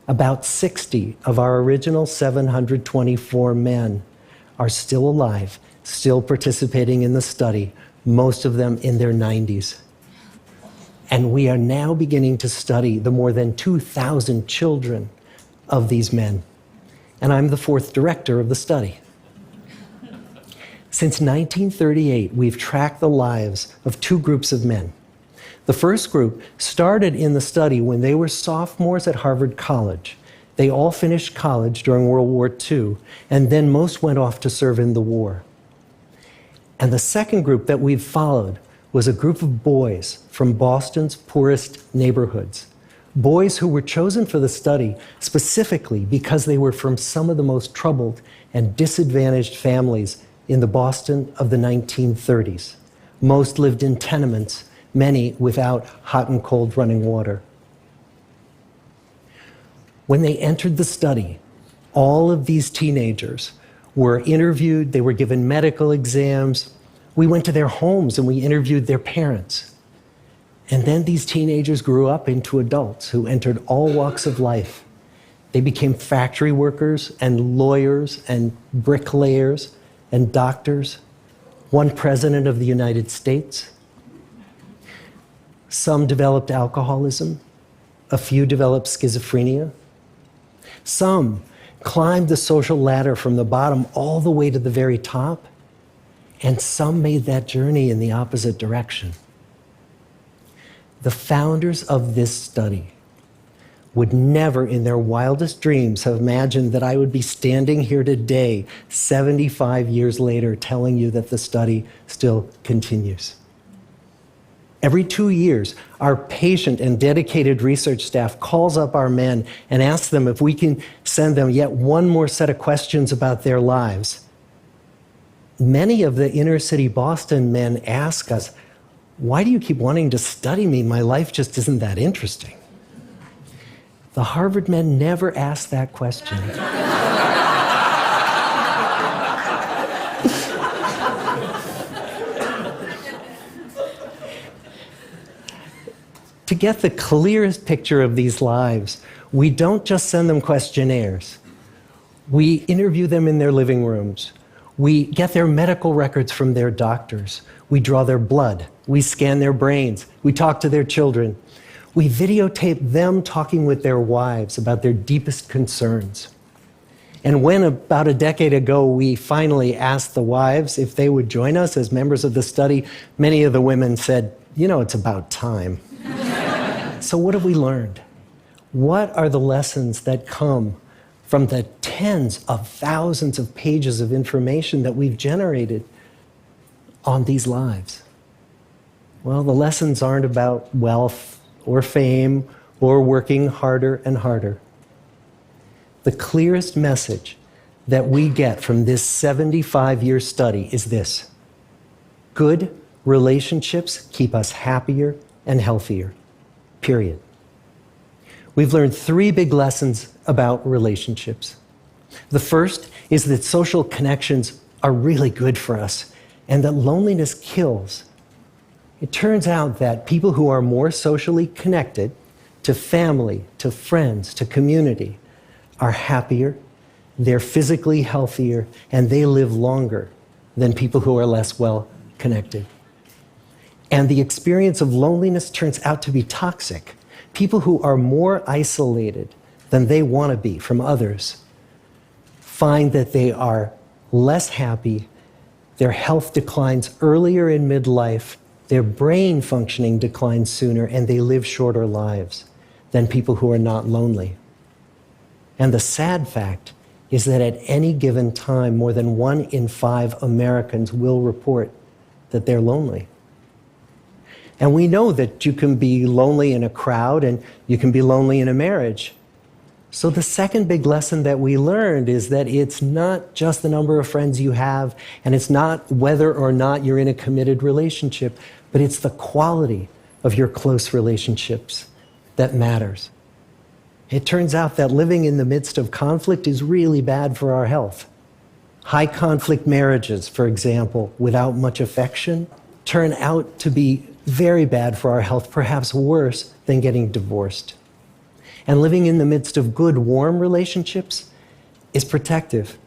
About 60 of our original 724 men are still alive, still participating in the study, most of them in their 90s. And we are now beginning to study the more than 2,000 children of these men. And I'm the fourth director of the study. Since 1938, we've tracked the lives of two groups of men. The first group started in the study when they were sophomores at Harvard College. They all finished college during World War II, and then most went off to serve in the war. And the second group that we've followed was a group of boys from Boston's poorest neighborhoods. Boys who were chosen for the study specifically because they were from some of the most troubled and disadvantaged families in the Boston of the 1930s. Most lived in tenements, many without hot and cold running water. When they entered the study, all of these teenagers were interviewed, they were given medical exams. We went to their homes and we interviewed their parents. And then these teenagers grew up into adults who entered all walks of life. They became factory workers and lawyers and bricklayers and doctors, one president of the United States. Some developed alcoholism, a few developed schizophrenia. Some climbed the social ladder from the bottom all the way to the very top, and some made that journey in the opposite direction. The founders of this study would never in their wildest dreams have imagined that I would be standing here today, 75 years later, telling you that the study still continues. Every 2 years, our patient and dedicated research staff calls up our men and asks them if we can send them yet one more set of questions about their lives. Many of the inner city Boston men ask us, "Why do you keep wanting to study me? My life just isn't that interesting." The Harvard men never asked that question. To get the clearest picture of these lives, we don't just send them questionnaires. We interview them in their living rooms. We get their medical records from their doctors. We draw their blood. We scan their brains. We talk to their children. We videotape them talking with their wives about their deepest concerns. And when about a decade ago we finally asked the wives if they would join us as members of the study, many of the women said, "You know, it's about time." So what have we learned? What are the lessons that come from the tens of thousands of pages of information that we've generated on these lives? Well, the lessons aren't about wealth or fame or working harder and harder. The clearest message that we get from this 75-year study is this: good relationships keep us happier and healthier. Period. We've learned 3 big lessons about relationships. The first is that social connections are really good for us and that loneliness kills. It turns out that people who are more socially connected to family, to friends, to community are happier, they're physically healthier, and they live longer than people who are less well connected. And the experience of loneliness turns out to be toxic. People who are more isolated than they want to be from others find that they are less happy, their health declines earlier in midlife, their brain functioning declines sooner and they live shorter lives than people who are not lonely. And the sad fact is that at any given time, more than 1 in 5 Americans will report that they're lonely. And we know that you can be lonely in a crowd and you can be lonely in a marriage. So the second big lesson that we learned is that it's not just the number of friends you have, and it's not whether or not you're in a committed relationship, but it's the quality of your close relationships that matters. It turns out that living in the midst of conflict is really bad for our health. High conflict marriages, for example, without much affection, turn out to be very bad for our health, perhaps worse than getting divorced. And living in the midst of good, warm relationships is protective.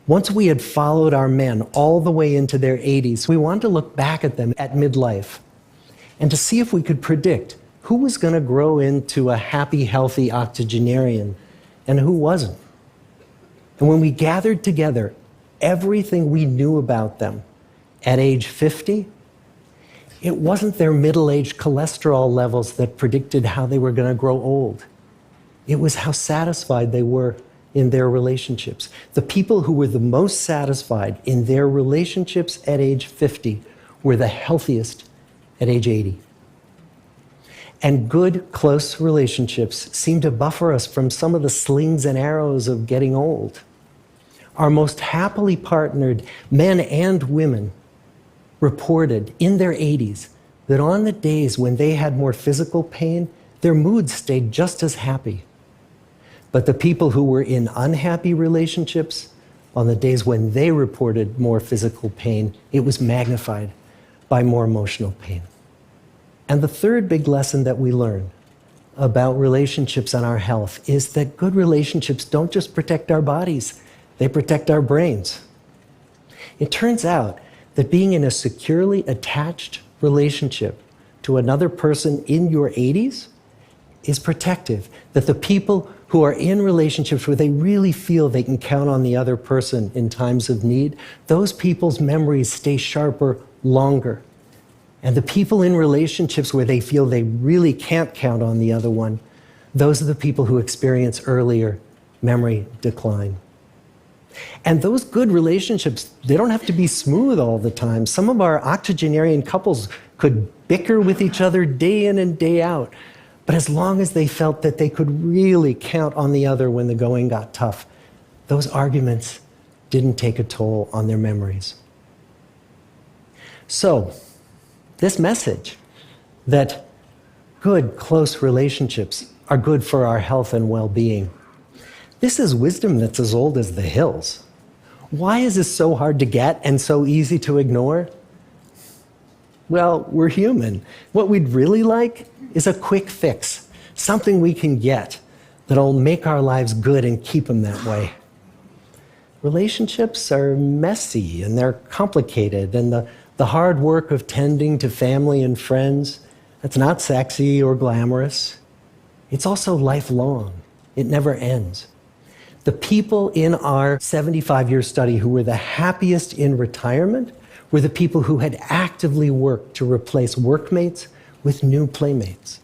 Once we had followed our men all the way into their 80s, we wanted to look back at them at midlife and to see if we could predict who was going to grow into a happy, healthy octogenarian and who wasn't. And when we gathered together everything we knew about them at age 50, it wasn't their middle-aged cholesterol levels that predicted how they were going to grow old. It was how satisfied they were in their relationships. The people who were the most satisfied in their relationships at age 50 were the healthiest at age 80. And good, close relationships seem to buffer us from some of the slings and arrows of getting old. Our most happily partnered men and women reported in their 80s that on the days when they had more physical pain, their moods stayed just as happy. But the people who were in unhappy relationships, on the days when they reported more physical pain, it was magnified by more emotional pain. And the third big lesson that we learn about relationships and our health is that good relationships don't just protect our bodies, they protect our brains. It turns out that being in a securely attached relationship to another person in your 80s is protective, that the people who are in relationships where they really feel they can count on the other person in times of need, those people's memories stay sharper longer. And the people in relationships where they feel they really can't count on the other one, those are the people who experience earlier memory decline. And those good relationships, they don't have to be smooth all the time. Some of our octogenarian couples could bicker with each other day in and day out. But as long as they felt that they could really count on the other when the going got tough, those arguments didn't take a toll on their memories. So, this message that good, close relationships are good for our health and well-being, this is wisdom that's as old as the hills. Why is this so hard to get and so easy to ignore? Well, we're human. What we'd really like is a quick fix, something we can get that'll make our lives good and keep them that way. Relationships are messy and they're complicated, and the hard work of tending to family and friends, that's not sexy or glamorous. It's also lifelong. It never ends. The people in our 75-year study who were the happiest in retirement were the people who had actively worked to replace workmates with new playmates.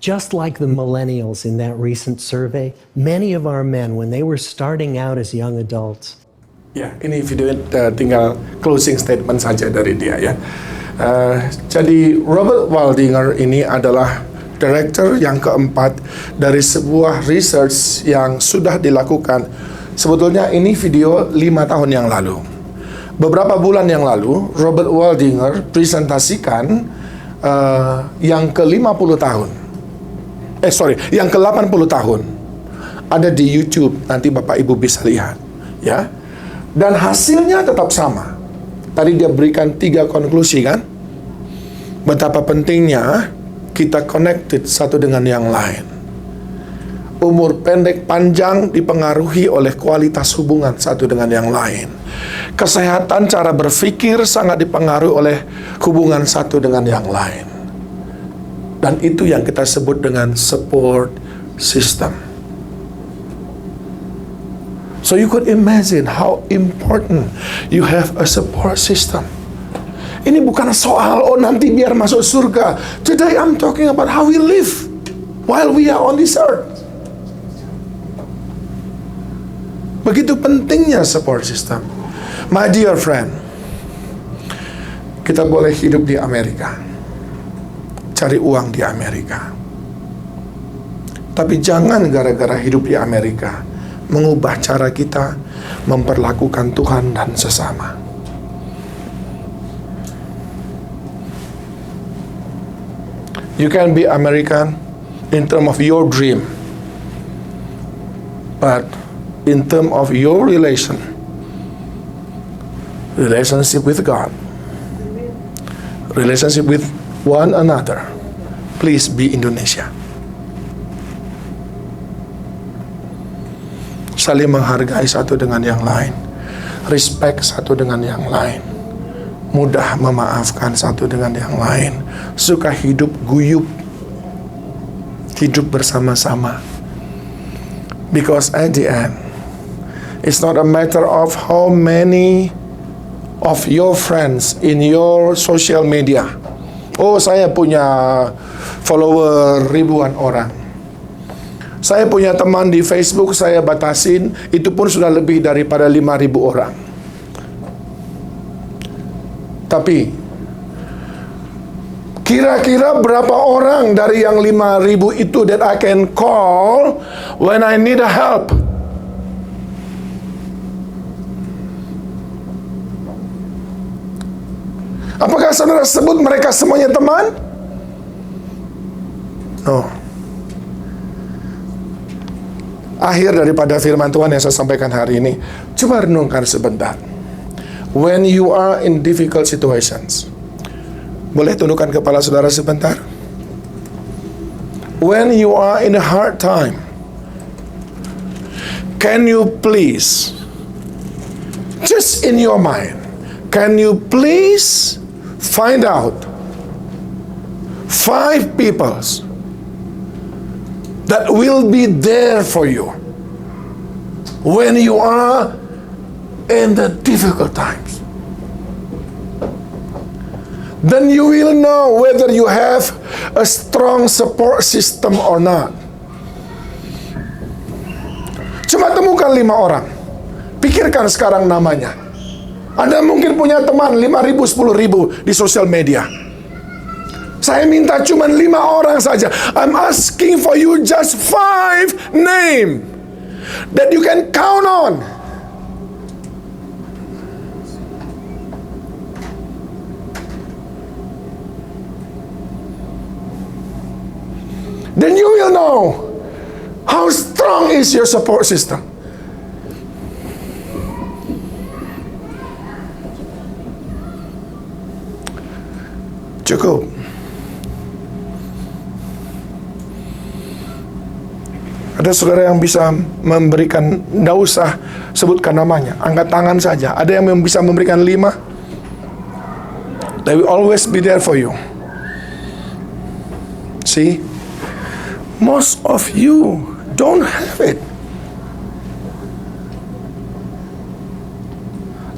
Just like the millennials in that recent survey, many of our men, when they were starting out as young adults, Ya, ini video tinggal closing statement saja dari dia ya. Jadi Robert Waldinger ini adalah director yang keempat dari sebuah research yang sudah dilakukan. Sebetulnya ini video 5 tahun yang lalu. Beberapa bulan yang lalu, Robert Waldinger presentasikan yang ke-50 tahun. Yang ke-80 tahun. Ada di YouTube, nanti Bapak Ibu bisa lihat, ya. Dan hasilnya tetap sama. Tadi dia berikan 3 konklusi kan? Betapa pentingnya kita connected satu dengan yang lain. Umur pendek panjang dipengaruhi oleh kualitas hubungan satu dengan yang lain. Kesehatan cara berpikir sangat dipengaruhi oleh hubungan satu dengan yang lain. Dan itu yang kita sebut dengan support system. So you could imagine how important you have a support system. Ini bukan soal, oh nanti biar masuk surga. Today I'm talking about how we live while we are on this earth. Begitu pentingnya support system. My dear friend, kita boleh hidup di Amerika, cari uang di Amerika, tapi jangan gara-gara hidup di Amerika mengubah cara kita memperlakukan Tuhan dan sesama. You can be American in terms of your dream, but in terms of your relationship with God, relationship with one another, please be Indonesia. Saling menghargai satu dengan yang lain, respect satu dengan yang lain, mudah memaafkan satu dengan yang lain, suka hidup guyup, hidup bersama-sama. Because at the end, it's not a matter of how many of your friends in your social media. Oh, saya punya follower ribuan orang. Saya punya teman di Facebook, saya batasin, itu pun sudah lebih daripada 5.000 orang. Tapi kira-kira berapa orang dari yang 5.000 itu that I can call when I need a help? Apakah saudara sebut mereka semuanya teman? No. Akhir daripada firman Tuhan yang saya sampaikan hari ini, coba renungkan sebentar. When you are in difficult situations, boleh tundukkan kepala saudara sebentar. When you are in a hard time, can you please, just in your mind, can you please find out 5 people that will be there for you when you are in the difficult times? Then you will know whether you have a strong support system or not. Cuma temukan 5 orang. Pikirkan sekarang namanya. Anda mungkin punya teman 5.000, 10.000 di sosial media. Saya minta cuma 5 orang saja. I'm asking for you just 5 names that you can count on. Then you will know how strong is your support system. Cukup. Ada saudara yang bisa memberikan, tidak usah sebutkan namanya, angkat tangan saja. Ada yang bisa memberikan 5? They will always be there for you. See? Most of you don't have it.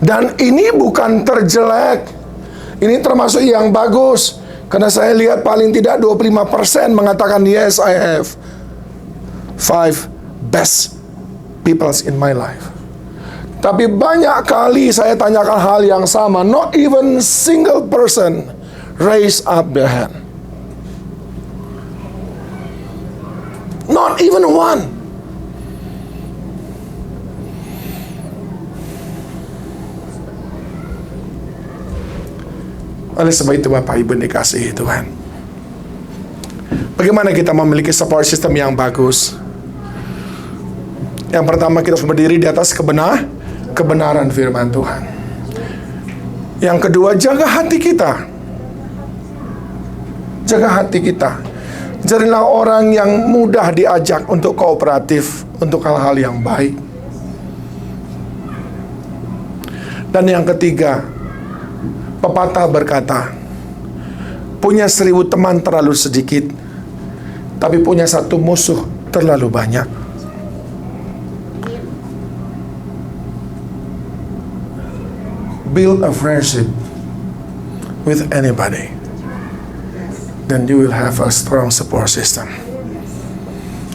Dan ini bukan terjelek. Ini termasuk yang bagus. Karena saya lihat paling tidak 25% mengatakan, yes, I have 5 best people in my life. Tapi banyak kali saya tanyakan hal yang sama. Not even single person raise up their hand. Not even one. Oleh sebab itu Bapak Ibu dikasihi Tuhan, bagaimana kita memiliki support system yang bagus? Yang pertama, kita harus berdiri di atas kebenaran firman Tuhan. Yang kedua, jaga hati kita. Jaga hati kita. Jadilah orang yang mudah diajak untuk kooperatif, untuk hal-hal yang baik. Dan yang ketiga, pepatah berkata, punya 1000 teman terlalu sedikit, tapi punya 1 musuh terlalu banyak. Build a friendship with anybody, then you will have a strong support system.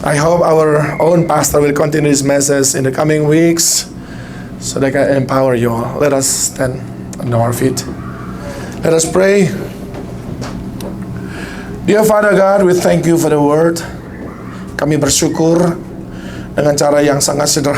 I hope our own pastor will continue his message in the coming weeks so they can empower you all. Let us stand on our feet. Let us pray. Dear Father God, we thank you for the word. Kami bersyukur dengan cara yang sangat sederhana